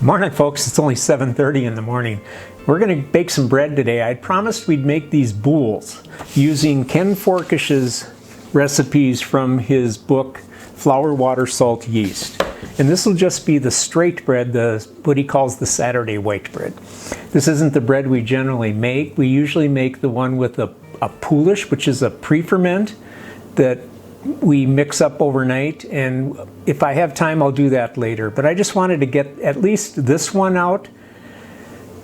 Morning folks, it's only 7:30 in the morning. We're going to bake some bread today. I promised we'd make these boules using Ken Forkish's recipes from his book Flour, Water, Salt, Yeast. And this will just be the straight bread, what he calls the Saturday white bread. This isn't the bread we generally make. We usually make the one with a boules, which is a pre-ferment that we mix up overnight, and if I have time I'll do that later. But I just wanted to get at least this one out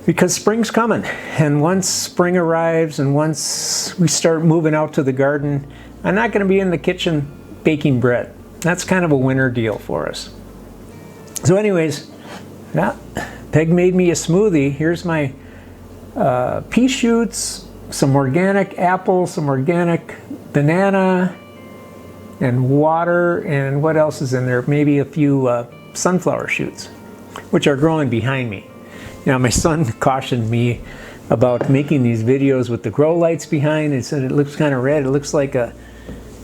because spring's coming, and once spring arrives and once we start moving out to the garden, I'm not going to be in the kitchen baking bread. That's kind of a winter deal for us. So anyways, yeah, Peg made me a smoothie. Here's my pea shoots, some organic apple, some organic banana, and water, and what else is in there? Maybe a few sunflower shoots, which are growing behind me. Now, my son cautioned me about making these videos with the grow lights behind. He said it looks kind of red. It looks like I'm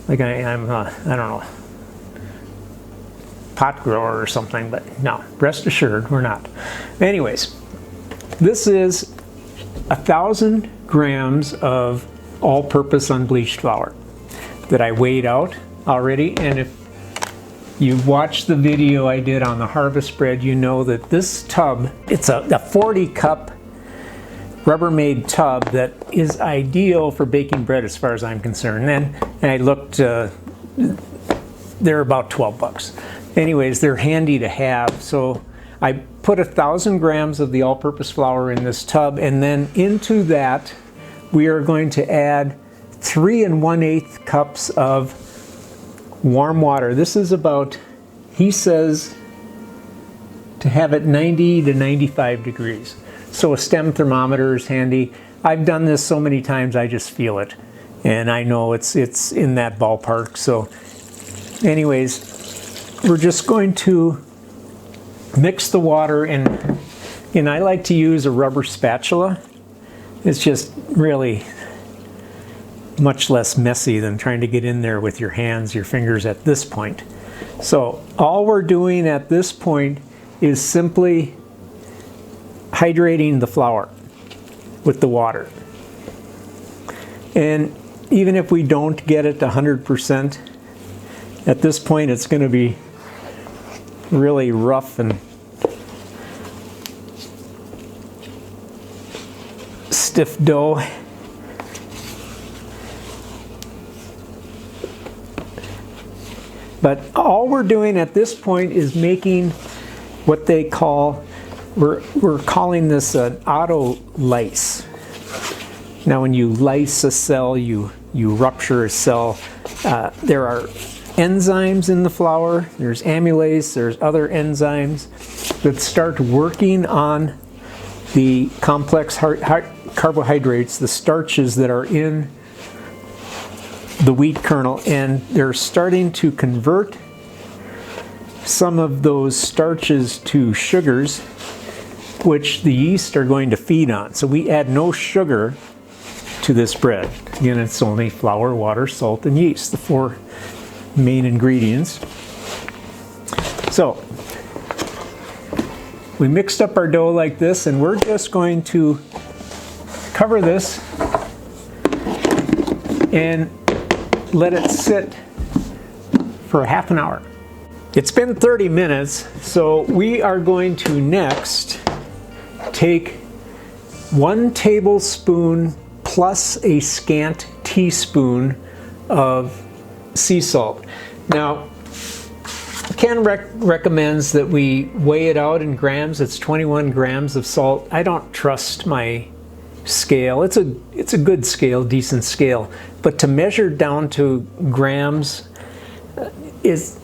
I don't know, pot grower or something. But no, rest assured, we're not. Anyways, this is 1,000 grams of all-purpose unbleached flour that I weighed out already. And if you've watched the video I did on the harvest bread, you know that this tub, it's a 40 cup Rubbermaid tub that is ideal for baking bread as far as I'm concerned. And I looked, they're about 12 bucks. Anyways, they're handy to have. So I put 1,000 grams of the all-purpose flour in this tub, and then into that we are going to add 3 1/8 cups of warm water. This is about, he says, to have it 90 to 95 degrees. So a stem thermometer is handy. I've done this so many times I just feel it. And I know it's in that ballpark. So anyways, we're just going to mix the water, and I like to use a rubber spatula. It's just really much less messy than trying to get in there with your hands, your fingers at this point. So all we're doing at this point is simply hydrating the flour with the water. And even if we don't get it to 100%, at this point it's going to be really rough and stiff dough. But all we're doing at this point is making what they call, we're calling this an autolyse. Now when you lyse a cell, you rupture a cell. There are enzymes in the flour. There's amylase, there's other enzymes that start working on the complex carbohydrates, the starches that are in the wheat kernel, and they're starting to convert some of those starches to sugars, which the yeast are going to feed on. So we add no sugar to this bread. Again, it's only flour, water, salt, and yeast, the 4 main ingredients. So we mixed up our dough like this, and we're just going to cover this and let it sit for half an hour. It's been 30 minutes, so we are going to next take 1 tablespoon plus a scant teaspoon of sea salt. Now, Ken recommends that we weigh it out in grams. It's 21 grams of salt. I don't trust my scale. It's a good scale, decent scale, but to measure down to grams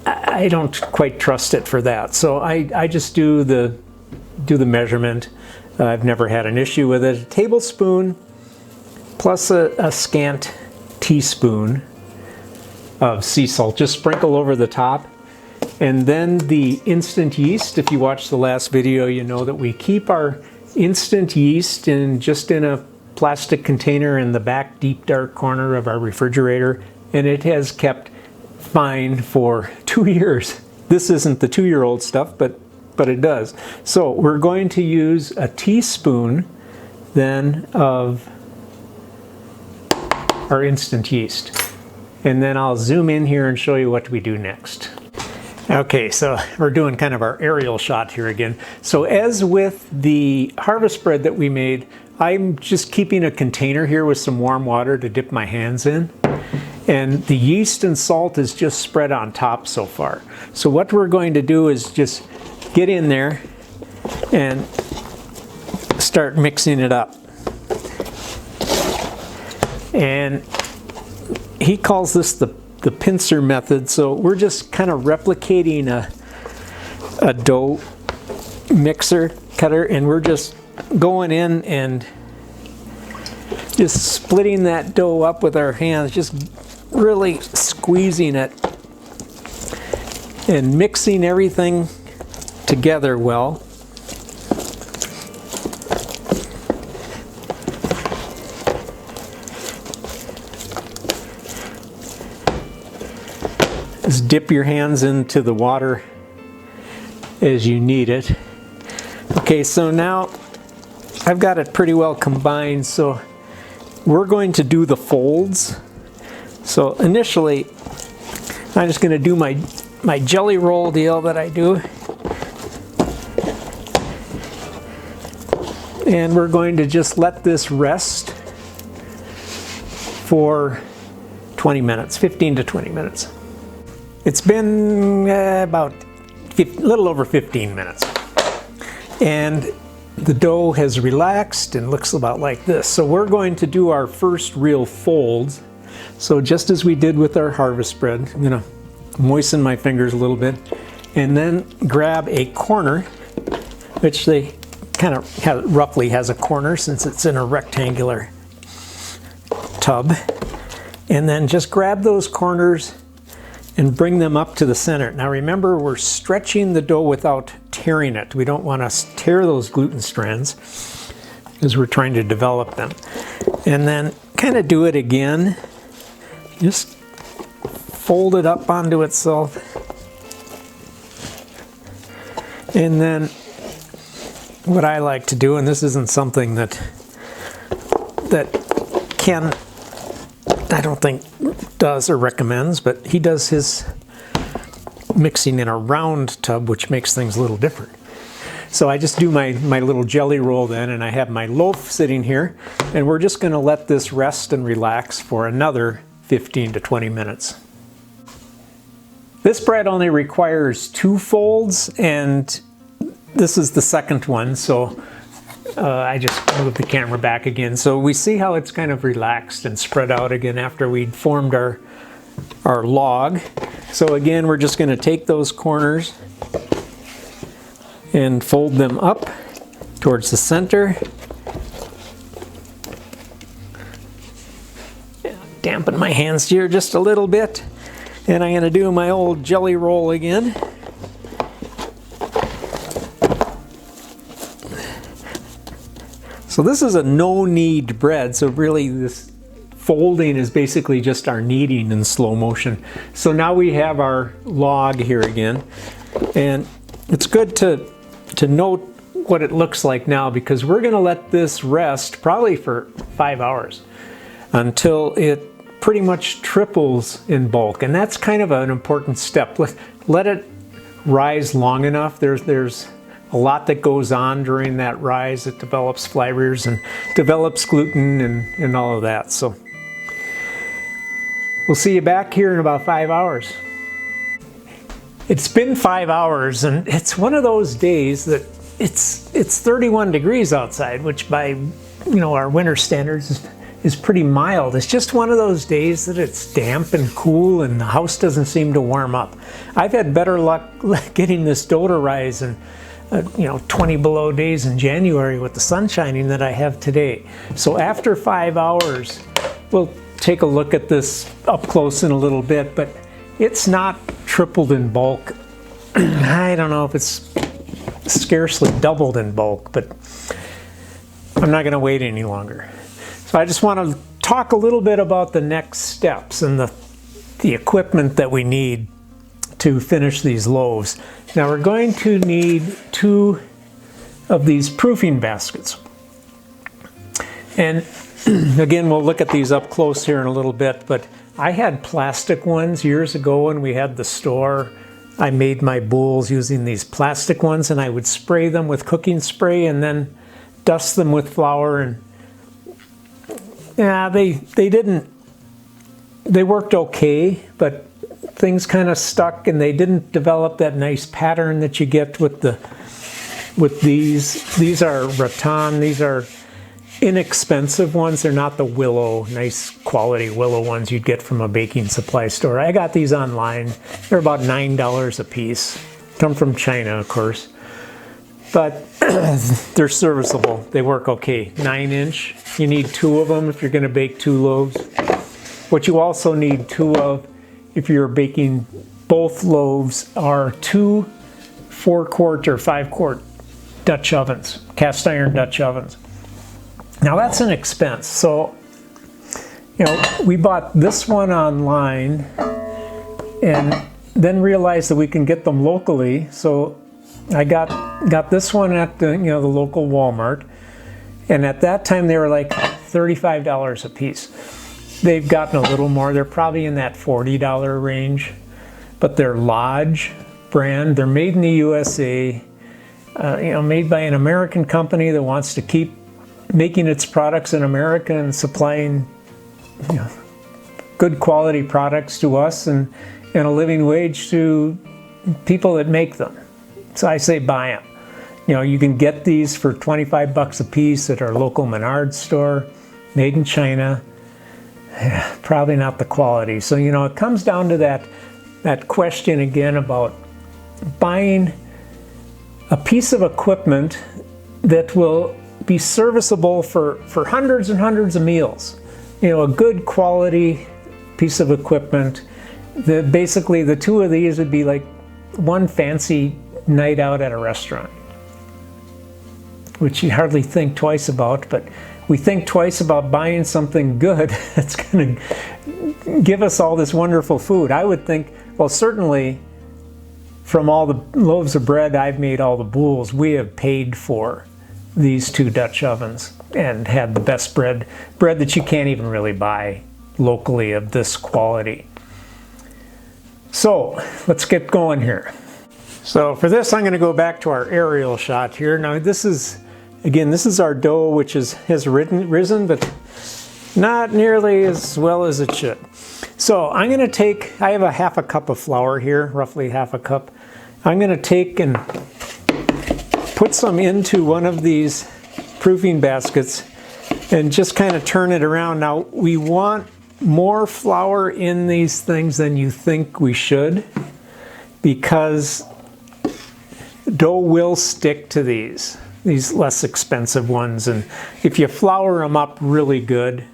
I don't quite trust it for that. So I just do the measurement. I've never had an issue with it. A tablespoon plus a scant teaspoon of sea salt. Just sprinkle over the top. And then the instant yeast. If you watched the last video, you know that we keep our instant yeast just in a plastic container in the back deep dark corner of our refrigerator, and it has kept fine for 2 years. This isn't the 2-year-old stuff, but but it does. So we're going to use a teaspoon then of our instant yeast. And then I'll zoom in here and show you what we do next. Okay, so we're doing kind of our aerial shot here again. So as with the harvest bread that we made, I'm just keeping a container here with some warm water to dip my hands in. And the yeast and salt is just spread on top so far. So what we're going to do is just get in there and start mixing it up. And he calls this the pincer method, so we're just kind of replicating a dough mixer cutter, and we're just going in and just splitting that dough up with our hands, just really squeezing it and mixing everything together well. Just dip your hands into the water as you need it. Okay, so now I've got it pretty well combined, so we're going to do the folds. So initially, I'm just going to do my jelly roll deal that I do. And we're going to just let this rest for 20 minutes, 15 to 20 minutes. It's been about a little over 15 minutes. And the dough has relaxed and looks about like this. So we're going to do our first real folds. So just as we did with our harvest bread, I'm going to moisten my fingers a little bit and then grab a corner, which they kind of roughly has a corner since it's in a rectangular tub. And then just grab those corners and bring them up to the center. Now remember, we're stretching the dough without tearing it. We don't want to tear those gluten strands as we're trying to develop them. And then kind of do it again. Just fold it up onto itself. And then what I like to do, and this isn't something that Ken, I don't think, does or recommends, but he does his mixing in a round tub, which makes things a little different. So I just do my little jelly roll then, and I have my loaf sitting here, and we're just going to let this rest and relax for another 15 to 20 minutes. This bread only requires 2 folds, and this is the second one, so I just moved the camera back again. So we see how it's kind of relaxed and spread out again after we'd formed our log. So again, we're just going to take those corners and fold them up towards the center. Dampen my hands here just a little bit. And I'm going to do my old jelly roll again. So this is a no-knead bread, so really this folding is basically just our kneading in slow motion. So now we have our log here again, and it's good to note what it looks like now, because we're going to let this rest probably for 5 hours until it pretty much triples in bulk, and that's kind of an important step. Let it rise long enough. There's a lot that goes on during that rise. It develops fibers and develops gluten and all of that. So we'll see you back here in about 5 hours. It's been 5 hours, and it's one of those days that it's 31 degrees outside, which by our winter standards is pretty mild. It's just one of those days that it's damp and cool and the house doesn't seem to warm up. I've had better luck getting this dough to rise in 20 below days in January with the sun shining that I have today. So after 5 hours, we'll take a look at this up close in a little bit, but it's not tripled in bulk. I don't know if it's scarcely doubled in bulk, but I'm not going to wait any longer. So I just want to talk a little bit about the next steps and the equipment that we need to finish these loaves. Now we're going to need 2 of these proofing baskets. And again, we'll look at these up close here in a little bit, but I had plastic ones years ago when we had the store. I made my boules using these plastic ones, and I would spray them with cooking spray and then dust them with flour, and yeah, they worked okay, but things kind of stuck and they didn't develop that nice pattern that you get with these. These are rattan. These are inexpensive ones. They're not the willow, nice quality willow ones you'd get from a baking supply store. I got these online. They're about $9 a piece. Come from China, of course. But they're serviceable. They work okay. 9-inch. You need 2 of them if you're going to bake 2 loaves. What you also need 2 of if you're baking both loaves are 2 4-quart or 5-quart Dutch ovens, cast iron Dutch ovens. Now that's an expense. So, you know, we bought this one online and then realized that we can get them locally. So I got this one at the, the local Walmart, and at that time they were like $35 a piece. They've gotten a little more. They're probably in that $40 range, but they're Lodge brand. They're made in the USA, made by an American company that wants to keep making its products in America and supplying good quality products to us and a living wage to people that make them. So I say buy them. You can get these for 25 bucks a piece at our local Menards store, made in China. Probably not the quality. So, it comes down to that question again about buying a piece of equipment that will be serviceable for hundreds and hundreds of meals. A good quality piece of equipment. Basically, the 2 of these would be like one fancy night out at a restaurant, which you hardly think twice about, but we think twice about buying something good that's going to give us all this wonderful food. I would think, well, certainly from all the loaves of bread I've made, all the boules, we have paid for these 2 Dutch ovens and had the best bread that you can't even really buy locally of this quality. So let's get going here. So for this, I'm going to go back to our aerial shot here. Now this is our dough, which has risen, but not nearly as well as it should. So I'm going to I have a half a cup of flour here, roughly half a cup. I'm going to take and put some into one of these proofing baskets and just kind of turn it around. Now we want more flour in these things than you think we should, because dough will stick to these less expensive ones, and if you flour them up really good,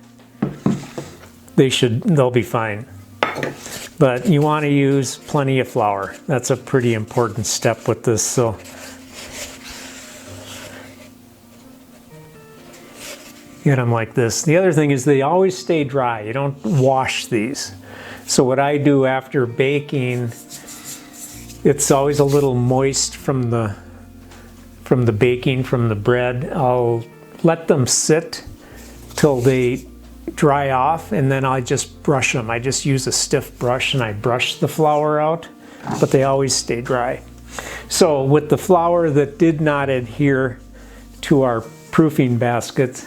they'll be fine. But you want to use plenty of flour. That's a pretty important step with this. So get them like this. The other thing is they always stay dry. You don't wash these. So what I do after baking, it's always a little moist from the baking, from the bread. I'll let them sit till they dry off, and then I just brush them. I just use a stiff brush and I brush the flour out, but they always stay dry. So with the flour that did not adhere to our proofing basket,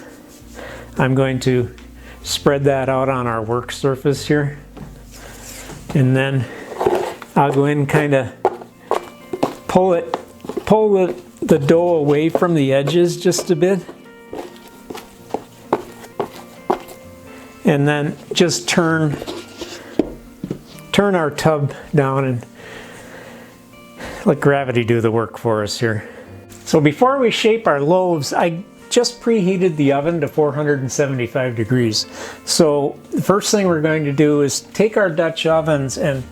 I'm going to spread that out on our work surface here, and then I'll go in and kind of pull the dough away from the edges just a bit, and then just turn our tub down and let gravity do the work for us here. So before we shape our loaves, I just preheated the oven to 475 degrees. So the first thing we're going to do is take our Dutch ovens and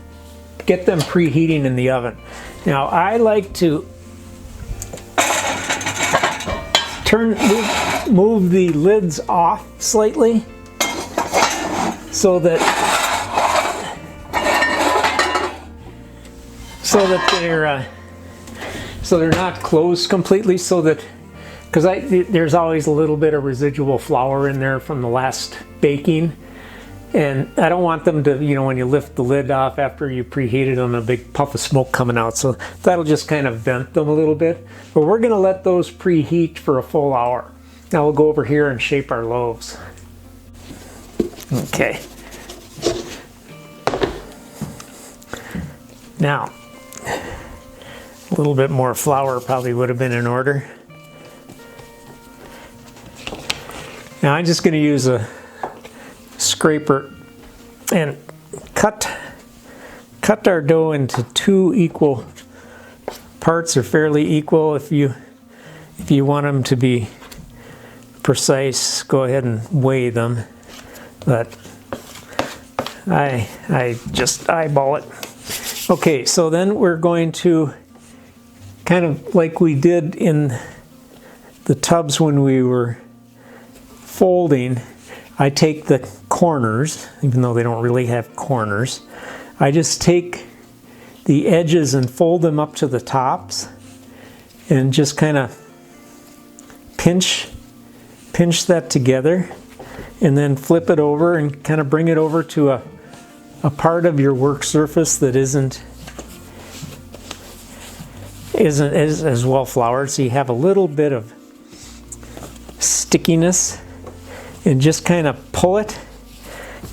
get them preheating in the oven. Now I like to move the lids off slightly so that so that they're not closed completely, so that, because there's always a little bit of residual flour in there from the last baking, and I don't want them to, you know, when you lift the lid off after you preheated them, a big puff of smoke coming out, so that'll just kind of vent them a little bit. But we're going to let those preheat for a full hour. Now we'll go over here and shape our loaves. Okay. Now, a little bit more flour probably would have been in order. Now I'm just going to use a scraper and cut our dough into 2 equal parts, or fairly equal. If you want them to be precise, go ahead and weigh them, but I just eyeball it. Okay, so then we're going to, kind of like we did in the tubs when we were folding, I take the corners, even though they don't really have corners, I just take the edges and fold them up to the tops and just kind of pinch that together, and then flip it over and kind of bring it over to a part of your work surface that isn't as well floured, so you have a little bit of stickiness, and just kind of pull it,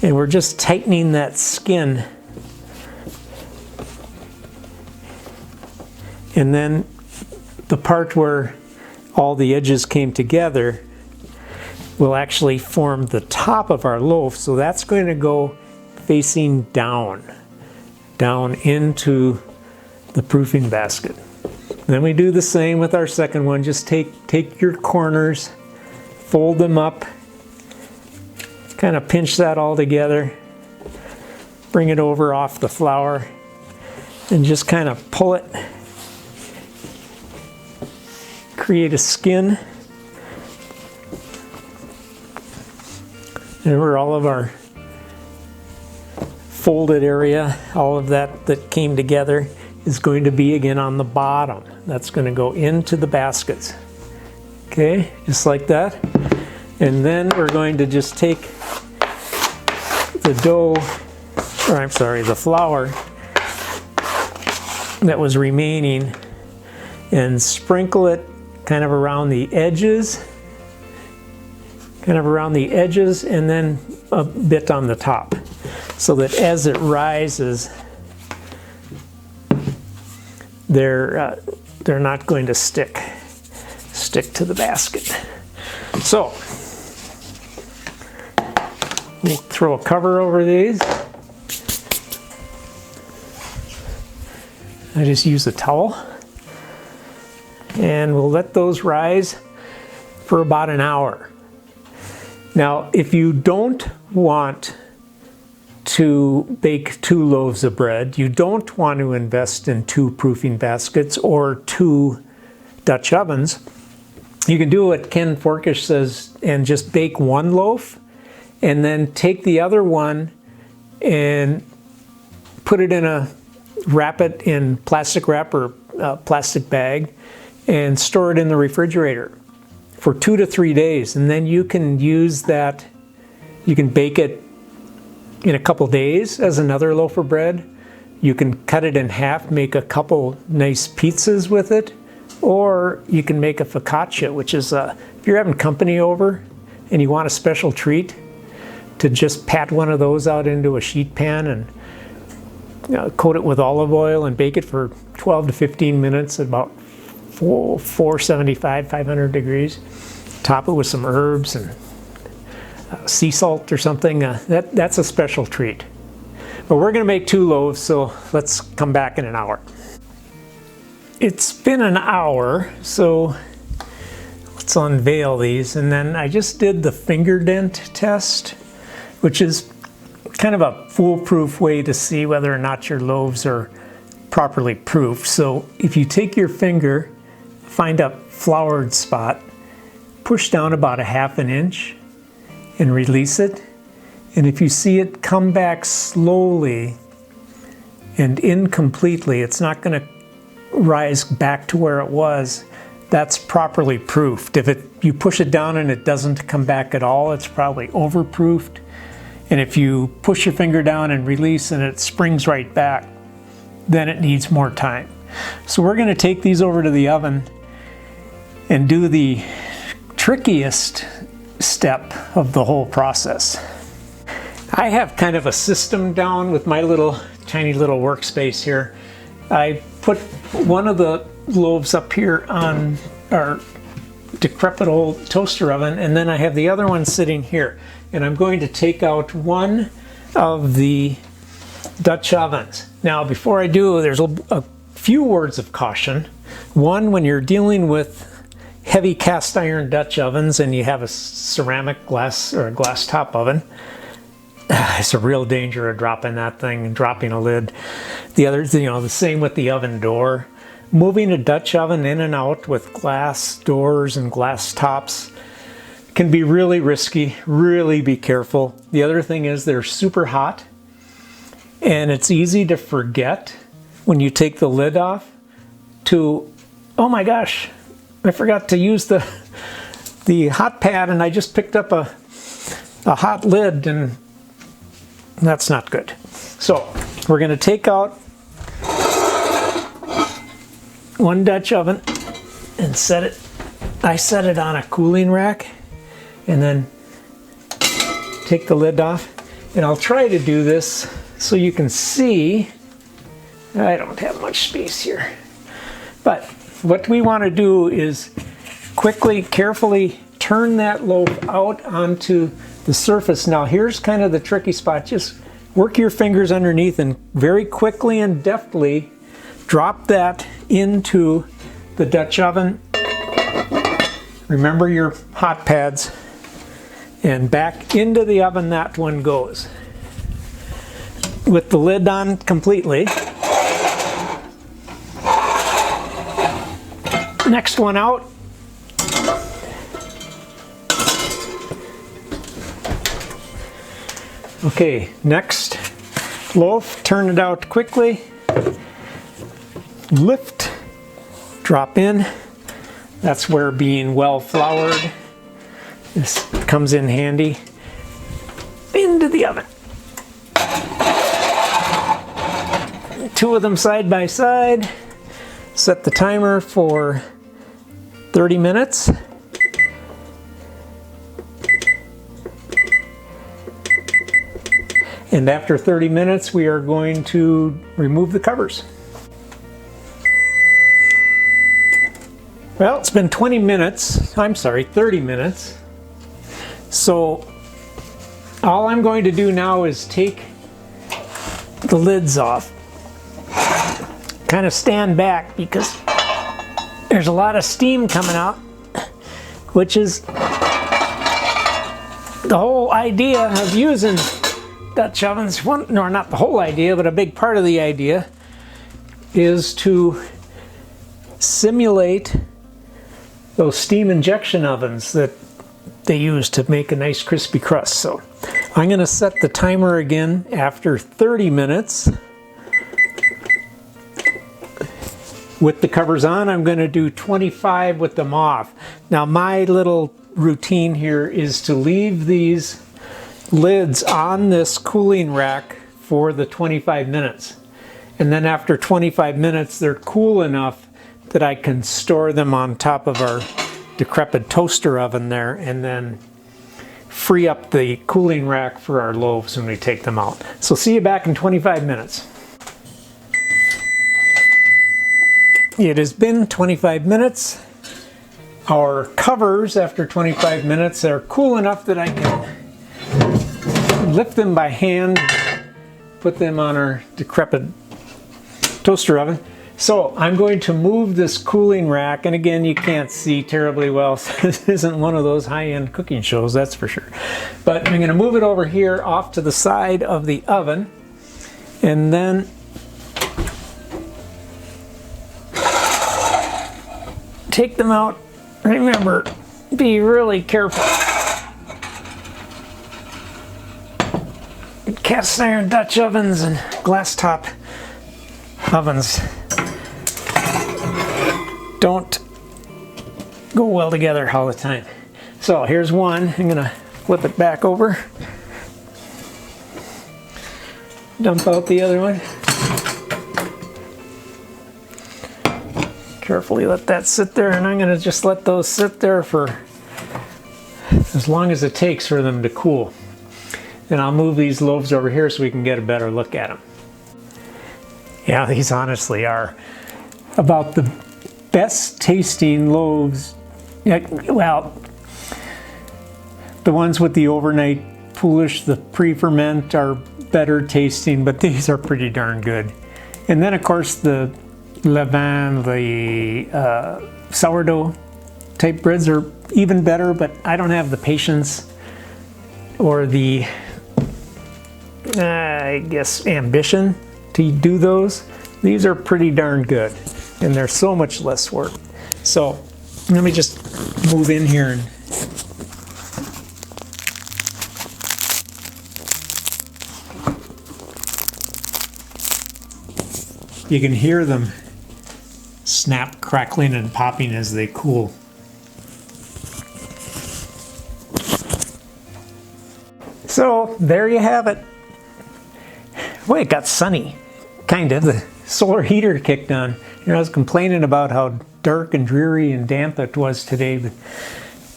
and we're just tightening that skin. And then the part where all the edges came together will actually form the top of our loaf, so that's going to go facing down into the proofing basket. Then we do the same with our second one. Just take your corners, fold them up, kind of pinch that all together, bring it over off the flour, and just kind of pull it, create a skin. And where all of our folded area, all of that came together, is going to be again on the bottom. That's going to go into the baskets. Okay, just like that. And then we're going to just take the dough, or I'm sorry, the flour that was remaining, and sprinkle it kind of around the edges, and then a bit on the top, so that as it rises, they're not going to stick to the basket. So we'll throw a cover over these. I just use a towel, and we'll let those rise for about an hour. Now, if you don't want to bake 2 loaves of bread, you don't want to invest in 2 proofing baskets or 2 Dutch ovens, you can do what Ken Forkish says and just bake 1 loaf, and then take the other one and put it in wrap it in plastic wrap or plastic bag, and store it in the refrigerator for 2 to 3 days, and then you can use that. You can bake it in a couple days as another loaf of bread. You can cut it in half, make a couple nice pizzas with it, or you can make a focaccia, which is if you're having company over and you want a special treat, to just pat one of those out into a sheet pan and coat it with olive oil and bake it for 12 to 15 minutes at about 475, 500 degrees. Top it with some herbs and sea salt or something. That's a special treat. But we're going to make 2 loaves, so let's come back in an hour. It's been an hour, so let's unveil these. And then I just did the finger dent test, which is kind of a foolproof way to see whether or not your loaves are properly proofed. So if you take your finger, find a floured spot, push down about 1/2 inch and release it. And if you see it come back slowly and incompletely, it's not going to rise back to where it was, that's properly proofed. If you push it down and it doesn't come back at all, it's probably overproofed. And if you push your finger down and release and it springs right back, then it needs more time. So we're going to take these over to the oven and do the trickiest step of the whole process. I have kind of a system down with my tiny little workspace here. I put one of the loaves up here on our decrepit old toaster oven, and then I have the other one sitting here. And I'm going to take out one of the Dutch ovens. Now, before I do, there's a few words of caution. One, when you're dealing with heavy cast iron Dutch ovens and you have a ceramic glass or a glass top oven, it's a real danger of dropping that thing and dropping a lid. The other, the same with the oven door. Moving a Dutch oven in and out with glass doors and glass tops can be really risky. Really be careful. The other thing is they're super hot, and it's easy to forget when you take the lid off to, oh my gosh, I forgot to use the hot pad and I just picked up a hot lid, and that's not good. So we're going to take out one Dutch oven and I set it on a cooling rack, and then take the lid off. And I'll try to do this so you can see. I don't have much space here. But what we want to do is quickly, carefully turn that loaf out onto the surface. Now here's kind of the tricky spot. Just work your fingers underneath and very quickly and deftly drop that into the Dutch oven. Remember your hot pads. And back into the oven that one goes. With the lid on completely. Next one out. Okay, next loaf, turn it out quickly. Lift, drop in. That's where being well floured, this comes in handy. Into the oven. Two of them side by side. Set the timer for 30 minutes. And after 30 minutes, we are going to remove the covers. Well, it's been 30 minutes. So all I'm going to do now is take the lids off. Kind of stand back because there's a lot of steam coming out, which is the whole idea of using Dutch ovens. No, not the whole idea, but a big part of the idea is to simulate those steam injection ovens that they use to make a nice crispy crust. So I'm going to set the timer again after 30 minutes. With the covers on, I'm going to do 25 with them off. Now my little routine here is to leave these lids on this cooling rack for the 25 minutes. And then after 25 minutes, they're cool enough that I can store them on top of our decrepit toaster oven there, and then free up the cooling rack for our loaves when we take them out. So see you back in 25 minutes. It has been 25 minutes. Our covers after 25 minutes are cool enough that I can lift them by hand, put them on our decrepit toaster oven. So I'm going to move this cooling rack, and again, you can't see terribly well, so this isn't one of those high-end cooking shows, that's for sure. But I'm going to move it over here off to the side of the oven, and then take them out. Remember, be really careful. Cast iron Dutch ovens and glass top ovens don't go well together all the time. So here's one. I'm gonna flip it back over. Dump out the other one. Carefully let that sit there, and I'm gonna just let those sit there for as long as it takes for them to cool. And I'll move these loaves over here so we can get a better look at them. Yeah, these honestly are about the best tasting loaves. Well, the ones with the overnight poolish, the pre-ferment are better tasting, but these are pretty darn good. And then of course the levain, the sourdough type breads are even better, but I don't have the patience or the, I guess, ambition to do those. These are pretty darn good, and they're so much less work. So let me just move in here and you can hear them snap, crackling, and popping as they cool. So there you have it. Boy, it got sunny, kind of. The solar heater kicked on. You know, I was complaining about how dark and dreary and damp it was today, but it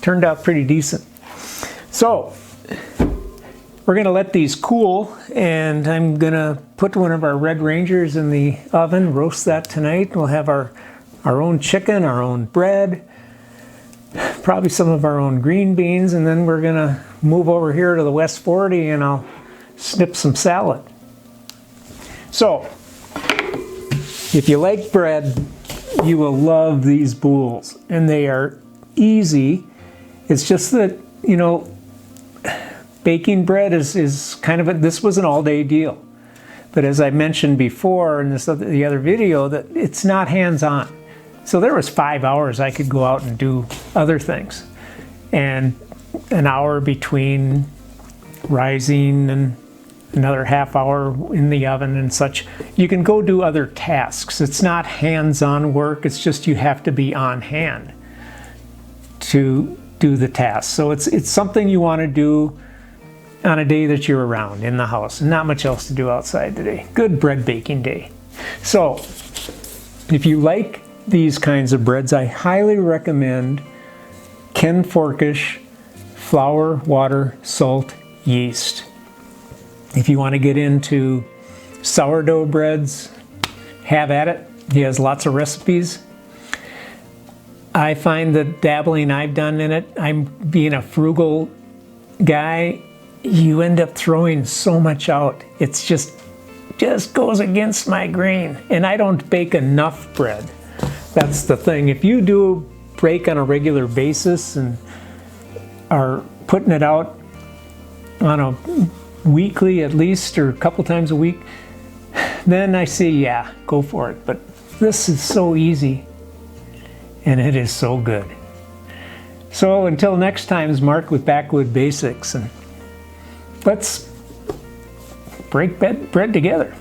turned out pretty decent. So we're going to let these cool, and I'm going to put one of our Red Rangers in the oven, roast that tonight. We'll have our own chicken, our own bread, probably some of our own green beans, and then we're going to move over here to the West 40 and I'll snip some salad. So, if you like bread, you will love these boules, and they are easy. It's just that, you know, baking bread is kind of this was an all-day deal. But as I mentioned before in the other video, that it's not hands-on. So there was 5 hours I could go out and do other things. And an hour between rising and another half hour in the oven and such. You can go do other tasks. It's not hands-on work, it's just you have to be on hand to do the task. So it's something you want to do on a day that you're around in the house, and not much else to do outside today. Good bread baking day. So if you like these kinds of breads, I highly recommend Ken Forkish Flour, Water, Salt, Yeast. If you want to get into sourdough breads, have at it. He has lots of recipes. I find that dabbling I've done in it, I'm being a frugal guy, you end up throwing so much out. It's just goes against my grain. And I don't bake enough bread. That's the thing. If you do bake on a regular basis and are putting it out on a weekly at least, or a couple times a week, then I say, yeah, go for it. But this is so easy, and it is so good. So until next time, is Mark with Backwood Basics, and let's break bread together.